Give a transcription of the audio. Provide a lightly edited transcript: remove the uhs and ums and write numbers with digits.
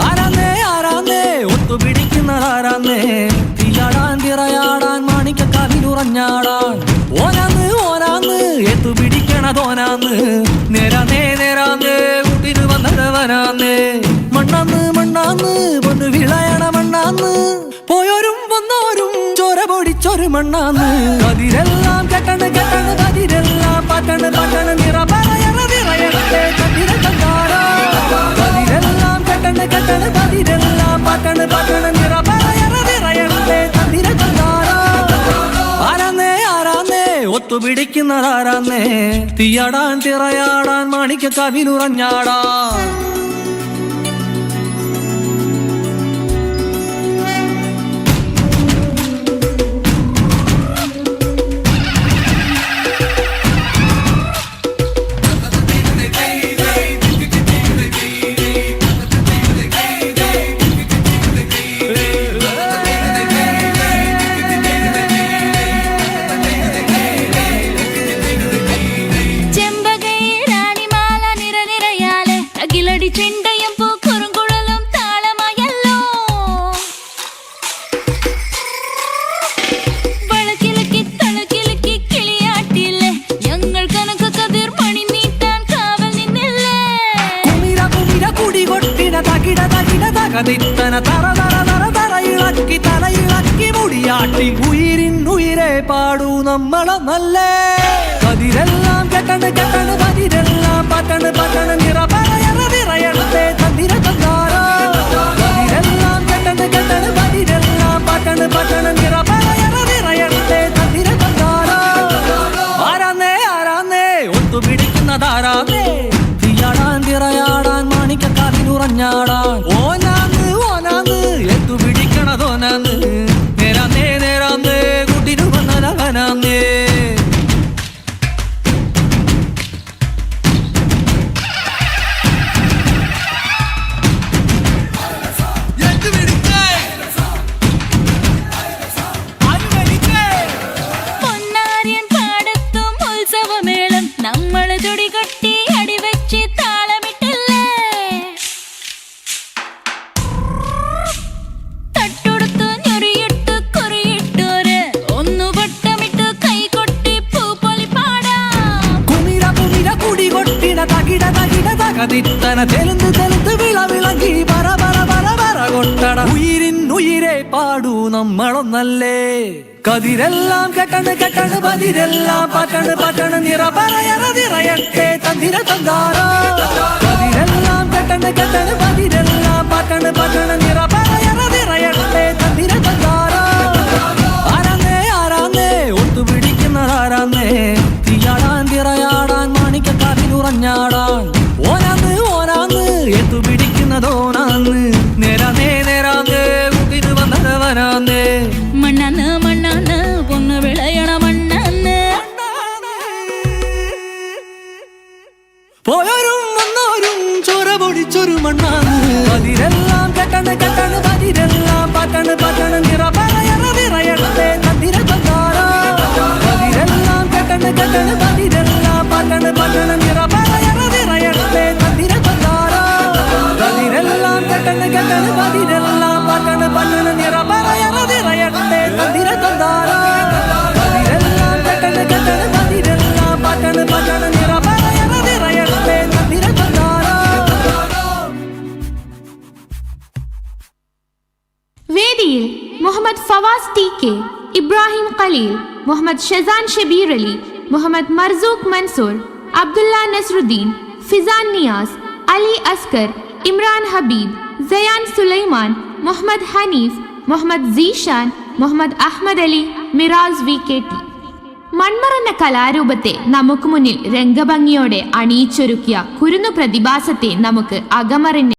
ആരാന്നേ ആരാന്നേ ഒത്തുപിടിക്കുന്നതാരാന്നേ തീയാടാൻ തിറയാടാൻ മാണിക്കക്കാവിലുറഞ്ഞാടാൻ ഓനാന്ന് ഓനാന്ന് എത്തുപിടിക്കണതോനാന്ന് നേരാന്നേ നേരാന്നേ കൂട്ടിന് വന്നവനാന്നേ മണ്ണാന്ന് മണ്ണാന്ന് പൊന്ന് വിളയണ മണ്ണാന്ന് പോയോരും വന്നോരും ചോര പൊടിച്ചൊരു മണ്ണാന്ന് കതിരെല്ലാം കെട്ടണ് കെട്ടണ് കതിരെല്ലാം പട്ടണ് പട്ടണ് നിറ പറയണ നിറയണേ കതിര കണ്ടാടാ കതിരെല്ലാം കെട്ടണ് കെട്ടണ് കതിരെല്ലാം പട്ടണ് പട്ടണ് നിറ പറയണ നിറയണേ കതിര കണ്ടാടാ ആരാന്നേ ആരാന്നേ ഒത്തുപിടിക്കുന്നതാരാന്നേ തീയാടാൻ തിറയാടാൻ മാണിക്കക്കാവിലുറഞ്ഞാടാ ചെണ്ടയും പൂക്കുറുങ്കുഴലും താളമായല്ലോ വളക്കിലക്കി തളക്കിലക്കി കിളിയാട്ടില്ലേ ഞങ്ങൾ കനക കതിർ മണി നീട്ടാൻ കാവൽ നിന്നില്ലേ കുമിര കുമിര കുടി കൊട്ടിന തകിട തകിട തകതിത്തന തറ തറ തറ തറയിളക്കി തലയിളക്കി മുടിയാട്ടി ഉയിരിൻ ഉയിരെ പാടൂ നമ്മളെ നല്ലേ കതിരെല്ലാം കെട്ടണ് കെട്ടണ് കതിരെല്ലാം പട്ടണ് പട്ടണ് നിറ പറയണ നിറയണേ തന്നിര തന്നാരാ കതിരെല്ലാം കെട്ടണ് കെട്ടണ് കതിരെല്ലാം പട്ടണ് പട്ടണ് നിറ പറയണ നിറയണേ തന്നിര തന്നാരാ ആരാന്നേ ആരാന്നേ ഒത്തുപിടിക്കുന്നതാരാന്നേ തീയാടാൻ തിറയാടാൻ മാണിക്കക്കാവിലുറഞ്ഞാടാൻ ഓനാന്ന് ഓനാന്ന് എത്തുപിടിക്കണതോനാന്ന് നേരാന്നേ നേരാന്നേ കുട്ടിനു വന്നവനാന്നേ നമ്മള് തുടികൊട്ടി അടിവെച്ച് താളമിട്ടില്ലേ തട്ടുടുത്ത് ഞൊറിയിട്ട് കുറിയിട്ടോര് ഒന്നു വട്ടമിട്ട് കൈകൊട്ടി പൂപ്പൊലി പാടാം കുമിര കുമിര കുടി കൊട്ടിന തകിട തകിട തകതിത്തന തെലുന്ത് തെലുന്ത് വിള വിളങ്ങി പറ പറ പറ പറ കൊട്ടട ഉയിരിൻ ഉയിരെ പാടൂ നമ്മളൊന്നല്ലേ കതിരെല്ലാം കെട്ടണ് കെട്ടണ് പതിരെല്ലാം പട്ടണ് പട്ടണ് നിറ പറയണ നിറയട്ടെ തന്നിര തന്നാരാ കതിരെല്ലാം കെട്ടണ് കെട്ടണ് പതിരെല്ലാം പട്ടണ് പട്ടണ് നിറ പറയണ നിറയട്ടെ തന്നിര തന്നാരാ ആരാന്നേ ആരാന്നേ ഒത്തുപിടിക്കുന്നതാരാന്നേ തീയാടാൻ തിറയാടാൻ മാണിക്കക്കാവിലുറഞ്ഞാടാൻ ഓനാന്ന് ഓനാന്ന് എത്തുപിടിക്കുന്നതോനാന്ന് നേരാന്നേ നേരാന്നേ കൂട്ടിന് വന്നവനാന്നേ മണ്ണാന്ന് മണ്ണാന്ന് പൊന്ന് വിളയണ മണ്ണാന്ന് പോയോരും വന്നോരും ചോര പൊടിച്ചൊരു മണ്ണാന്ന് കതിരെല്ലാം കെട്ടണ് കെട്ടണ് കതിരെല്ലാം പട്ടണ് പട്ടണ് നിറ പറയണ നിറയണേ തന്നിര തന്നാരാ കതിരെല്ലാം കെട്ടണ് കെട്ടണ് കതിരെല്ലാം പട്ടണ് പട്ടണ് നിറ പറയണ നിറയണേ തന്നിര തന്നാരാ കതിരെല്ലാം കെട്ടണ് കെട്ടണ് കതിരെല്ലാം പട്ടണ് പട്ടണ് നിറ പറയണ നിറയണേ തന്നിര തന്നാരാ കതിരെല്ലാം കെട്ടണ് കെട്ടണ് കതിരെല്ലാം പട്ടണ് പട്ടണ് നിറ പറയണ നിറയണേ തന്നിര തന്നാരാ. വേദിയിൽ Muhammad Fawas T K, Ibrahim Khaleel, Muhammad Shazan Shabeer Ali, Muhammad Marzooq Mansoor, Abdulla Nasruddin, Fizan Niyas, Ali Askar, Imran Habeeb, Zayan Sulaiman, Muhammad Haneef, Muhammad Zeeshan, Muhammad Ahammed Ali, Miraz V K T. മൺമറഞ്ഞ കലാരൂപത്തെ നമുക്ക് മുന്നിൽ രംഗഭംഗിയോടെ അണിയിച്ചൊരുക്കിയ കുരുന്നു പ്രതിഭാസത്തെ നമുക്ക് അകമറിഞ്ഞ്